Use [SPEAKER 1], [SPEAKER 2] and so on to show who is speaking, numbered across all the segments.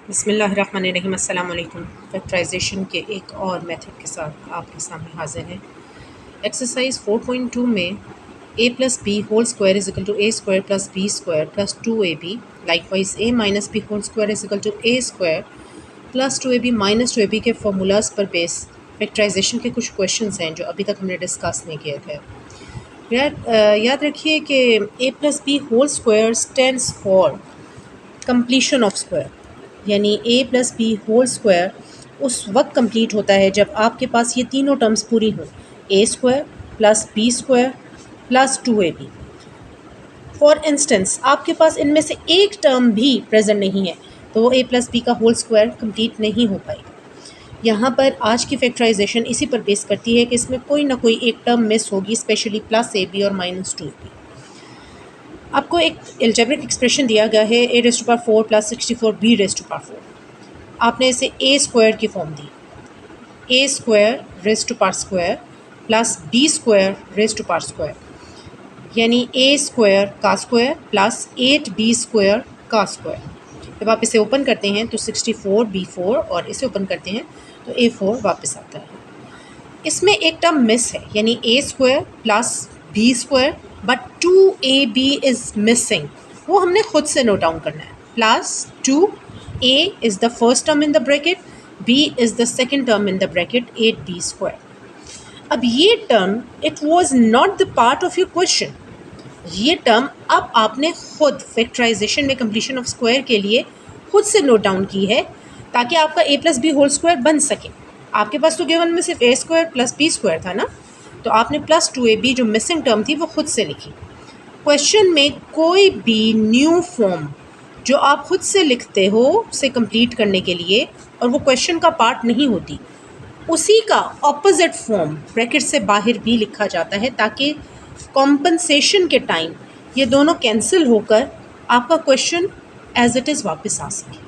[SPEAKER 1] बिस्मिल्लाहिर्रहमानिर्रहीम। अस्सलाम वालेकुम। फैक्टराइजेशन के एक और मेथड के साथ आपके सामने हाजिर है। एक्सरसाइज 4.2 में a plus b whole square is equal to a square plus b square plus 2ab, likewise a minus b whole square is equal to a square plus 2ab minus 2ab के formulas पर base factorisation के कुछ questions हैं जो अभी तक हमने discuss नहीं किए थे। याद रखिए कि a plus b whole square stands for completion of square, यानी a plus b whole square उस वक्त कंप्लीट होता है जब आपके पास ये तीनों टर्म्स पूरी हों, a square plus b square plus 2ab। For instance आपके पास इनमें से एक टर्म भी प्रेजेंट नहीं है तो वो a प्लस बी का होल स्क्वायर कंप्लीट नहीं हो पाएगा। यहाँ पर आज की फैक्टराइजेशन इसी पर बेस करती है कि इसमें कोई ना कोई एक टर्म मिस होगी, स्पेशली प्लस ए बी और माइनस 2ab। आपको एक एल्जेब्रिक एक्सप्रेशन दिया गया है a raise to power 4 plus 64 b raise to power 4। आपने इसे ए स्क्वायर की फॉर्म दी, a square raise to power square plus b square raise to power square, यानी ए स्क्वायर का स्क्वायर प्लस 8b स्क्वायर का square. जब आप इसे ओपन करते हैं तो 64b4 और इसे ओपन करते हैं तो a4 वापस आता है। इसमें एक टर्म मिस है, यानी a square plus b square, but 2ab is missing. वो हमने खुद से नोट डाउन करना है। Plus 2a is the first term in the bracket, b is the second term in the bracket 8b square. अब ये term it was not the part of your question. ये term अब आपने खुद factorisation में completion of square के लिए खुद से नोट डाउन की है ताकि आपका a plus b whole square बन सके। आपके पास तो गिवन में सिर्फ a square plus b square था ना, तो आपने प्लस 2ab जो मिसिंग टर्म थी वो खुद से लिखी। क्वेश्चन में कोई भी न्यू फॉर्म जो आप खुद से लिखते हो उसे कंप्लीट करने के लिए और वो क्वेश्चन का पार्ट नहीं होती, उसी का ऑपोजिट फॉर्म ब्रैकेट से बाहर भी लिखा जाता है ताकि कॉम्पनसेशन के टाइम ये दोनों कैंसिल होकर आपका क्वेश्चन एज इट इज़ वापस आ सके।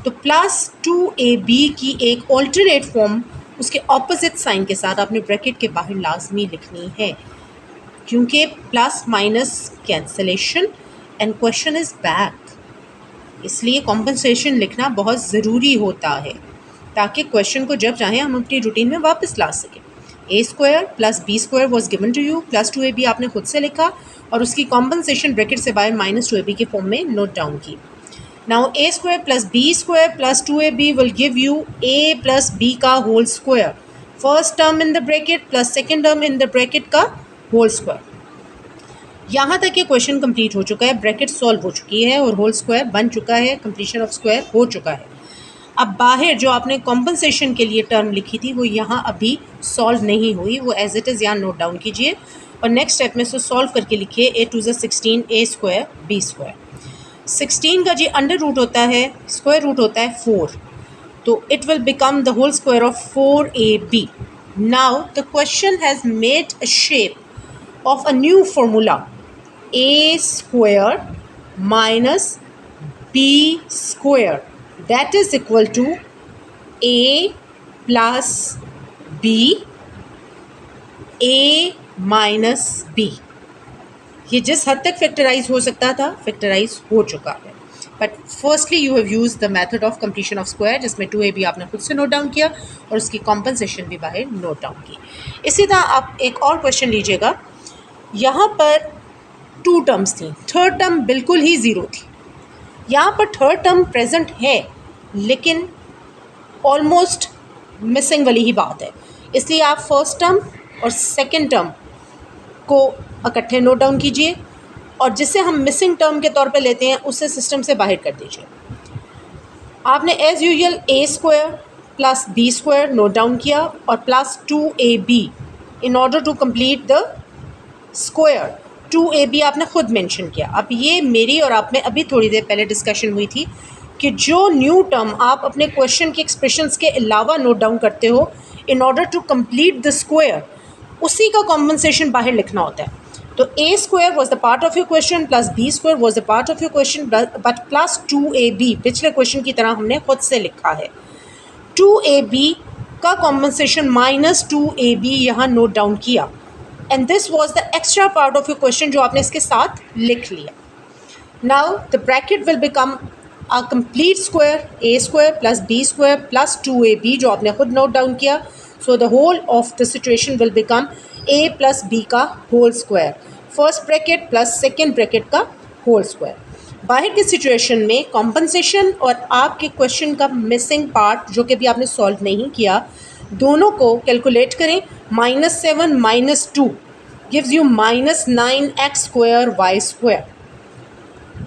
[SPEAKER 1] तो प्लस 2ab की एक ऑल्टरनेट फॉर्म उसके ऑपोजिट साइन के साथ आपने ब्रैकेट के बाहर लाजमी लिखनी है, क्योंकि plus minus cancellation and question is back. इसलिए कॉम्पनसेशन लिखना बहुत ज़रूरी होता है ताकि क्वेश्चन को जब चाहें हम अपनी रूटीन में वापस ला सकें। A square plus b square was given to you, plus 2ab आपने खुद से लिखा और उसकी कॉम्पनसेशन ब्रैकेट से बाहर माइनस 2ab के फॉर्म में नोट डाउन की। Now a square plus b square plus 2ab will give you a plus b का whole square, first term in the bracket plus second term in the bracket का whole square। यहाँ तक ये question complete हो चुका है, bracket solve हो चुकी है और होल स्क्वायर बन चुका है, कंप्लीशन ऑफ स्क्वायर हो चुका है। अब बाहर जो आपने कॉम्पनसेशन के लिए टर्म लिखी थी वो यहाँ अभी सॉल्व नहीं हुई, वो एज इट इज़ यहाँ नोट डाउन कीजिए और नेक्स्ट स्टेप में से सॉल्व करके लिखिए a टू ज़ 16 a स्क्वायर b स्क्वायर। 16 का जी अंडर रूट होता है, स्क्वायर रूट होता है 4, तो it will become the whole square of 4ab। Now the question has made a shape of a new formula, a square minus b square that is equal to a plus b a minus b। ये जिस हद तक factorise हो सकता था factorise हो चुका है, but firstly you have use the method of completion of square जिसमें 2ab आपने खुद से नोट डाउन किया और उसकी कॉम्पनसेशन भी बाहर नोट डाउन की। इसी तरह आप एक और क्वेश्चन लीजिएगा, यहाँ पर 2 टर्म्स थी, थर्ड टर्म बिल्कुल ही ज़ीरो थी। यहाँ पर थर्ड टर्म प्रेजेंट है लेकिन ऑलमोस्ट मिसिंग वाली ही बात है, इसलिए आप फर्स्ट टर्म और सेकेंड टर्म को इकट्ठे नोट डाउन कीजिए और जिसे हम मिसिंग टर्म के तौर पे लेते हैं उसे सिस्टम से बाहर कर दीजिए। आपने as usual a square plus b square note down किया और plus 2ab in order to complete the square. 2ab आपने खुद मेंशन किया। अब ये मेरी और आप में अभी थोड़ी देर पहले डिस्कशन हुई थी कि जो न्यू टर्म आप अपने क्वेश्चन के एक्सप्रेशंस के अलावा नोट डाउन करते हो in order to complete the square, उसी का कॉम्पनसेशन बाहर लिखना होता है। तो a square was the part of your question plus b square was the part of your question, but plus 2ab पिछले क्वेश्चन की तरह हमने खुद से लिखा है। 2ab का कॉम्पनसेशन माइनस 2ab यहाँ नोट डाउन किया and this was the extra part of your question जो आपने इसके साथ लिख लिया। Now the bracket will become a complete square a square plus b square plus 2ab जो आपने खुद नोट डाउन किया. So the whole of the situation will become a plus b का whole square, first bracket plus second bracket का whole square. बाहर की situation में compensation और आपके क्वेश्चन का मिसिंग पार्ट जो कि अभी आपने सॉल्व नहीं किया, दोनों को कैलकुलेट करें. -7 -2 gives you -9x square y square.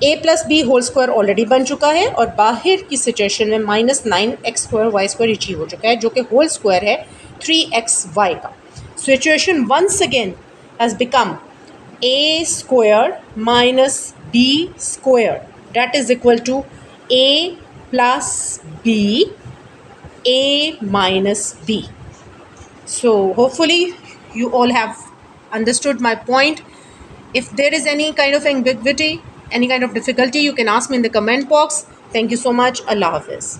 [SPEAKER 1] A plus b whole square already बन चुका है और बाहर की सिचुएशन में -9x square y square achieve हो चुका है जो कि होल स्क्वायर है 3xy का. Situation once again has become a square minus b square that is equal to a plus b, a minus b. So hopefully you all have understood my point. If there is any kind of ambiguity, any kind of difficulty, you can ask me in the comment box. Thank you so much. Allah Hafiz.